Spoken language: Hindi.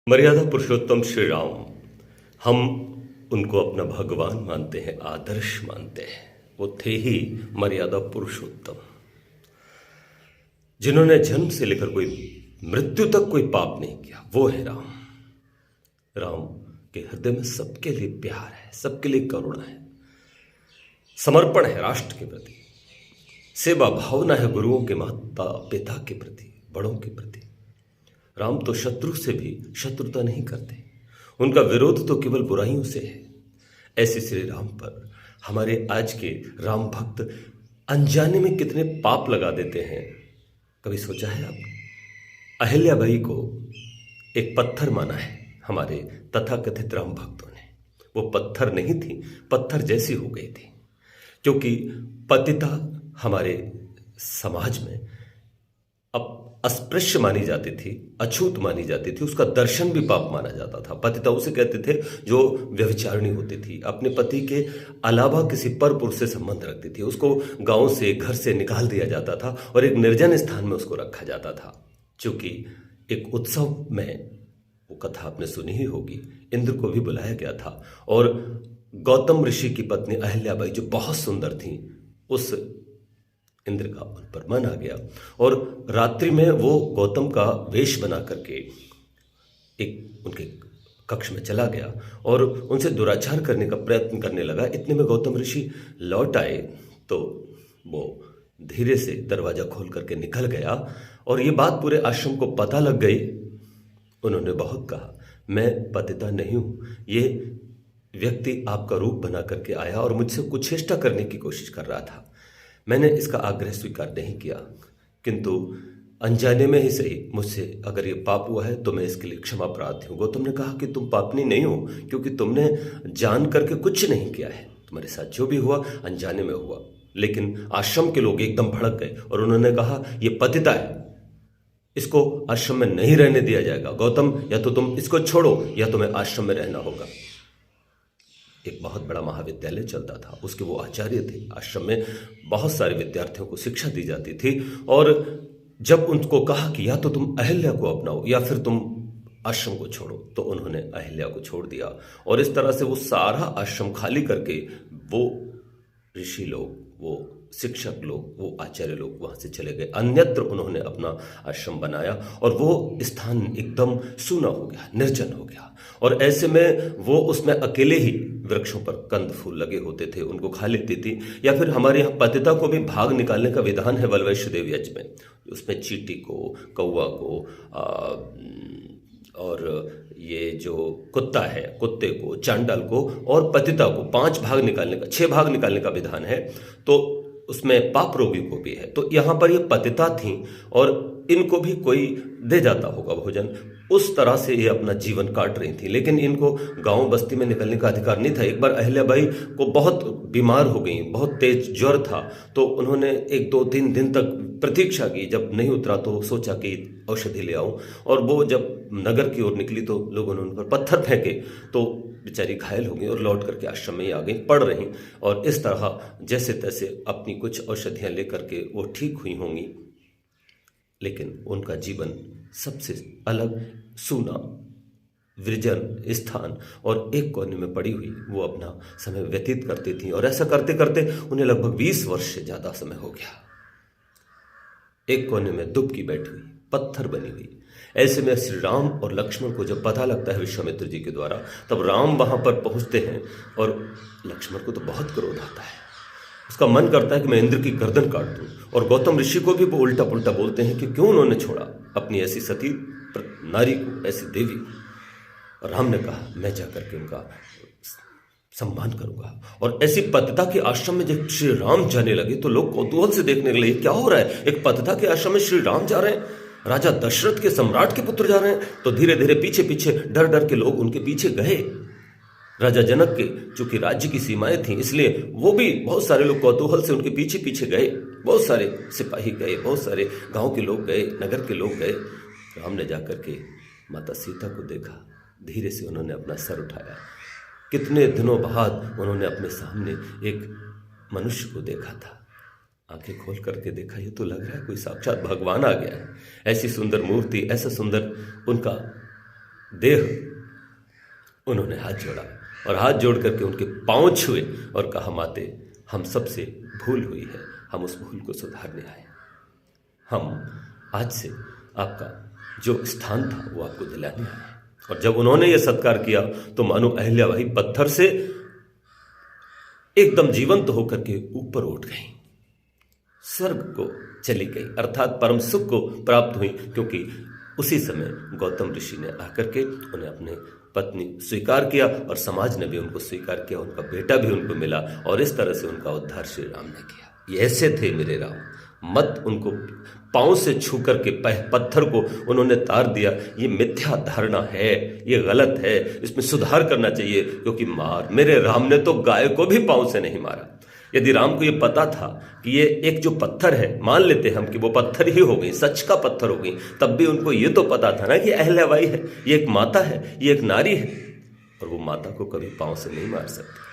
मर्यादा पुरुषोत्तम श्री राम, हम उनको अपना भगवान मानते हैं, आदर्श मानते हैं। वो थे ही मर्यादा पुरुषोत्तम, जिन्होंने जन्म से लेकर कोई मृत्यु तक कोई पाप नहीं किया। वो है राम। राम के हृदय में सबके लिए प्यार है, सबके लिए करुणा है, समर्पण है राष्ट्र के प्रति, सेवा भावना है गुरुओं के, माता पिता के प्रति, बड़ों के प्रति। राम तो शत्रु से भी शत्रुता नहीं करते, उनका विरोध तो केवल बुराइयों से है। ऐसे श्री राम पर हमारे आज के राम भक्त अनजाने में कितने पाप लगा देते हैं। कभी सोचा है आप? अहिल्याबाई को एक पत्थर माना है हमारे तथाकथित राम भक्तों ने। वो पत्थर नहीं थी, पत्थर जैसी हो गई थी, क्योंकि पतिता हमारे समाज में अब अस्पृश्य मानी जाती थी, अछूत मानी जाती थी, उसका दर्शन भी पाप माना जाता था। पतिता उसे कहते थे जो व्यभिचारिणी होती थी, अपने पति के अलावा किसी पर पुरुष से संबंध रखती थी। उसको गांव से, घर से निकाल दिया जाता था और एक निर्जन स्थान में उसको रखा जाता था। क्योंकि एक उत्सव में, वो कथा आपने सुनी ही होगी, इंद्र को भी बुलाया गया था और गौतम ऋषि की पत्नी अहिल्याबाई जो बहुत सुंदर थी, उस इंद्र का उन पर मन आ गया और रात्रि में वो गौतम का वेश बना करके एक उनके कक्ष में चला गया और उनसे दुराचार करने का प्रयत्न करने लगा। इतने में गौतम ऋषि लौट आए तो वो धीरे से दरवाजा खोल करके निकल गया और ये बात पूरे आश्रम को पता लग गई। उन्होंने बहुत कहा, मैं पतिता नहीं हूं, ये व्यक्ति आपका रूप बना करके आया और मुझसे कुचेष्टा करने की कोशिश कर रहा था। मैंने इसका आग्रह स्वीकार नहीं किया, किंतु अनजाने में ही सही मुझसे अगर ये पाप हुआ है तो मैं इसके लिए क्षमा प्रार्थी हूँ। गौतम ने कहा कि तुम पापनी नहीं हो, क्योंकि तुमने जान करके कुछ नहीं किया है, तुम्हारे साथ जो भी हुआ अनजाने में हुआ। लेकिन आश्रम के लोग एकदम भड़क गए और उन्होंने कहा, ये पतिता है, इसको आश्रम में नहीं रहने दिया जाएगा। गौतम, या तो तुम इसको छोड़ो या तुम्हें आश्रम में रहना होगा। एक बहुत बड़ा महाविद्यालय चलता था, उसके वो आचार्य थे। आश्रम में बहुत सारे विद्यार्थियों को शिक्षा दी जाती थी और जब उनको कहा कि या तो तुम अहिल्या को अपनाओ या फिर तुम आश्रम को छोड़ो, तो उन्होंने अहिल्या को छोड़ दिया और इस तरह से वो सारा आश्रम खाली करके वो ऋषि लोग, वो शिक्षक लोग, वो आचार्य लोग वहां से चले गए। अन्यत्र उन्होंने अपना आश्रम बनाया और वो स्थान एकदम सूना हो गया, निर्जन हो गया। और ऐसे में वो उसमें अकेले ही वृक्षों पर कंद फूल लगे होते थे, उनको खा लेती थी। या फिर हमारे यहाँ पतिता को भी भाग निकालने का विधान है वल्वैश्य देव यज्ञ में। उसमें चींटी को, कौवा को और ये जो कुत्ता है, कुत्ते को, चांडाल को और पतिता को 5 भाग निकालने का, 6 भाग निकालने का विधान है। तो उसमें पाप रोगी को भी है। तो यहाँ पर ये पतिता थी और इनको भी कोई दे जाता होगा भोजन, उस तरह से ये अपना जीवन काट रही थी। लेकिन इनको गांव बस्ती में निकलने का अधिकार नहीं था। एक बार अहिल्याबाई को बहुत बीमार हो गई, बहुत तेज ज्वर था, तो उन्होंने 1-2-3 दिन तक प्रतीक्षा की। जब नहीं उतरा तो सोचा कि औषधि ले आऊं, और वो जब नगर की ओर निकली तो लोगों ने उन पर पत्थर फेंके, तो बेचारी घायल हो गई और लौट करके आश्रम में ही आ गई, पड़ रही। और इस तरह जैसे तैसे अपनी कुछ औषधियां लेकर के वो ठीक हुई होंगी। लेकिन उनका जीवन सबसे अलग, सूना, विरजन स्थान और एक कोने में पड़ी हुई वो अपना समय व्यतीत करती थी। और ऐसा करते करते उन्हें लगभग 20 वर्ष से ज्यादा समय हो गया। एक कोने में दुबकी बैठी हुई, पत्थर बनी हुई। ऐसे में श्री राम और लक्ष्मण को जब पता लगता है विश्वामित्र जी के द्वारा, तब राम वहां पर पहुंचते हैं और लक्ष्मण को तो बहुत क्रोध आता है। उसका मन करता है कि मैं इंद्र की गर्दन काट दूं। और गौतम ऋषि को भी वो उल्टा पुल्टा बोलते हैं कि क्यों उन्होंने छोड़ा अपनी ऐसी सती नारी को, ऐसी देवी। और राम ने कहा, मैं जाकर के उनका सम्मान करूंगा। और ऐसी पतिता के आश्रम में जब श्री राम जाने लगे तो लोग कौतूहल से देखने लगे, क्या हो रहा है? एक पतिता के आश्रम में श्री राम जा रहे हैं, राजा दशरथ के, सम्राट के पुत्र जा रहे हैं। तो धीरे धीरे पीछे पीछे डर डर के लोग उनके पीछे गए। राजा जनक के चूंकि राज्य की सीमाएं थी, इसलिए वो भी, बहुत सारे लोग कौतूहल से उनके पीछे पीछे गए। बहुत सारे सिपाही गए, बहुत सारे गांव के लोग गए, नगर के लोग गए। राम ने जाकर के माता सीता को देखा, धीरे से उन्होंने अपना सर उठाया। कितने दिनों बाद उन्होंने अपने सामने एक मनुष्य को देखा था। आंखें खोल करके देखा, ये तो लग रहा है कोई साक्षात भगवान आ गया है। ऐसी सुंदर मूर्ति, ऐसा सुंदर उनका देह उन्होंने हाथ जोड़ा और हाथ जोड़ करके उनके पांव छुए और कहा, माते, हम सबसे भूल हुई है, हम उस भूल को सुधारने आए। हम आज से आपका जो स्थान था वो आपको दिलाने आए। और जब उन्होंने ये सत्कार किया तो मानो अहिल्याबाई पत्थर से एकदम जीवंत होकर के ऊपर उठ गई, स्वर्ग को चली गई, अर्थात परम सुख को प्राप्त हुई। क्योंकि उसी समय गौतम ऋषि ने आकर के उन्हें अपने पत्नी स्वीकार किया और समाज ने भी उनको स्वीकार किया, उनका बेटा भी उनको मिला और इस तरह से उनका उद्धार श्री राम ने किया। ये ऐसे थे मेरे राम, मत उनको पांव से छू करके पत्थर को उन्होंने तार दिया। ये मिथ्या धारणा है, ये गलत है, इसमें सुधार करना चाहिए। क्योंकि मेरे राम ने तो गाय को भी पांव से नहीं मारा। यदि राम को ये पता था कि ये एक जो पत्थर है, मान लेते हम कि वो पत्थर ही हो गई, सच का पत्थर हो गई, तब भी उनको ये तो पता था ना कि अहिल्याबाई है, ये एक माता है, ये एक नारी है, और वो माता को कभी पांव से नहीं मार सकती।